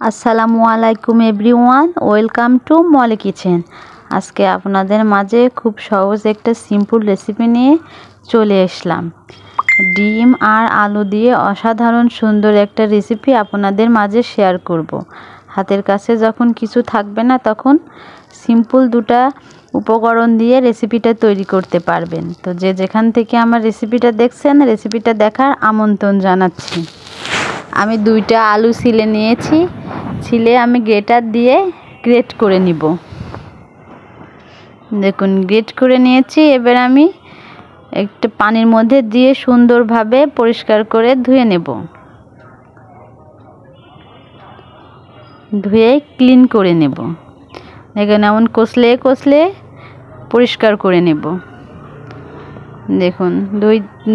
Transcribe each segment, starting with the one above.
আসসালামু আলাইকুম everyone, welcome to Molly Kitchen. আজকে আপনাদের মাঝে খুব সহজ একটা সিম্পল রেসিপি নিয়ে চলে আসলাম। ডিম আর আলু দিয়ে অসাধারণ সুন্দর একটা রেসিপি আপনাদের মাঝে শেয়ার করব। হাতের কাছে যখন কিছু থাকবে না তখন সিম্পল দুটা উপকরণ দিয়ে রেসিপিটা তৈরি করতে পারবেন। তো যে যেখান থেকে আমার রেসিপিটা দেখছেন, রেসিপিটা দেখার আমন্ত্রণ জানাচ্ছি। আমি দুইটা আলু ছিলে নিয়েছি, ছিলে আমি গ্রেটার দিয়ে গ্রেট করে নিব। দেখুন গ্রেট করে নিয়েছি। এবার আমি একটা পানির মধ্যে দিয়ে সুন্দরভাবে পরিষ্কার করে ধুয়ে নেব। ধুয়ে ক্লিন করে নেব। দেখুন এমন কষলে কষলে পরিষ্কার করে নেব। দেখুন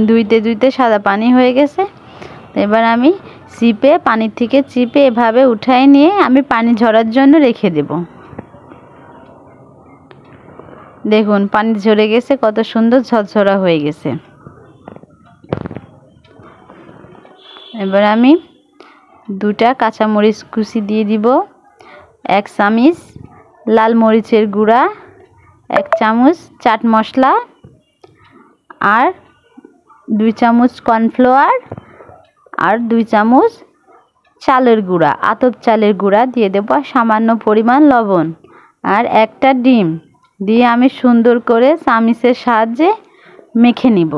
ধুইতে ধুইতে সাদা পানি হয়ে গেছে। এবার আমি চিপে পানি থেকে চিপে এভাবে উঠাই নিয়ে আমি পানি ঝরার জন্য রেখে দেব। দেখুন পানি ঝরে গেছে, কত সুন্দর ঝরঝরা হয়ে গেছে। এবার আমি দুটা কাঁচামরিচ কুচি দিয়ে দিব, 1 চামচ লাল মরিচের গুঁড়া, 1 চামচ চাট মশলা আর 2 চামচ কর্নফ্লাওয়ার আর 2 চামচ চালের গুঁড়া, আতপ চালের গুঁড়া দিয়ে দেব, সামান্য পরিমাণ লবণ আর একটা ডিম দিয়ে আমি সুন্দর করে চামচের সাহায্যে মেখে নিব।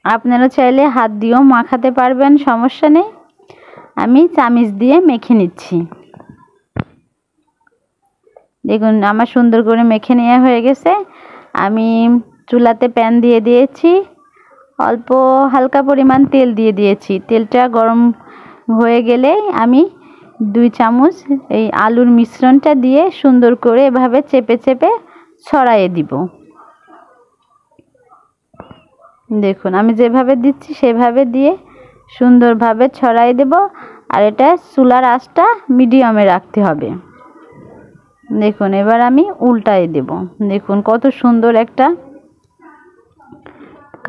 আপনারা চাইলে হাত দিয়েও মাখাতে পারবেন, সমস্যা নেই। আমি চামচ দিয়ে মেখে নিচ্ছি। দেখুন আমার সুন্দর করে মেখে নেওয়া হয়ে গেছে। আমি চুলাতে প্যান দিয়ে দিয়েছি, অল্প হালকা পরিমাণ তেল দিয়ে দিয়েছি। তেলটা গরম হয়ে গেলে আমি 2 চামচ এই আলুর মিশ্রণটা দিয়ে সুন্দর করে এভাবে চেপে চেপে ছড়াইয়ে দিব। দেখুন আমি যেভাবে দিচ্ছি সেভাবে দিয়ে সুন্দরভাবে ছড়াই দেব। আর এটা চুলার আঁচটা মিডিয়ামে রাখতে হবে। দেখুন এবার আমি উল্টাই দেব। দেখুন কত সুন্দর একটা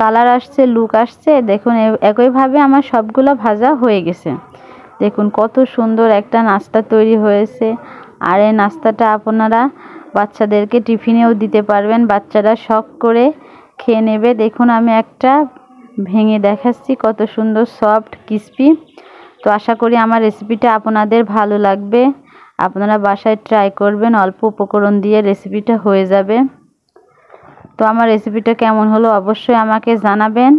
কালার আসছে, লুক আসছে। দেখুন একইভাবে আমার সবগুলো ভাজা হয়ে গেছে। দেখুন কত সুন্দর একটা নাস্তা তৈরি হয়েছে। আর এই নাস্তাটা আপনারা বাচ্চাদেরকে টিফিনেও দিতে পারবেন, বাচ্চারা শখ করে খেয়ে নেবে। দেখুন আমি একটা ভেঙে দেখাচ্ছি, কত সুন্দর সফট ক্রিস্পি। তো আশা করি আমার রেসিপিটা আপনাদের ভালো লাগবে। আপনারা বাসায় ট্রাই করবেন, অল্প উপকরণ দিয়ে রেসিপিটা হয়ে যাবে। তো আমার রেসিপিটা কেমন হলো অবশ্যই আমাকে জানাবেন।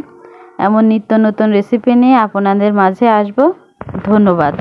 এমন নিত্য নতুন রেসিপি নিয়ে আপনাদের মাঝে আসব। ধন্যবাদ।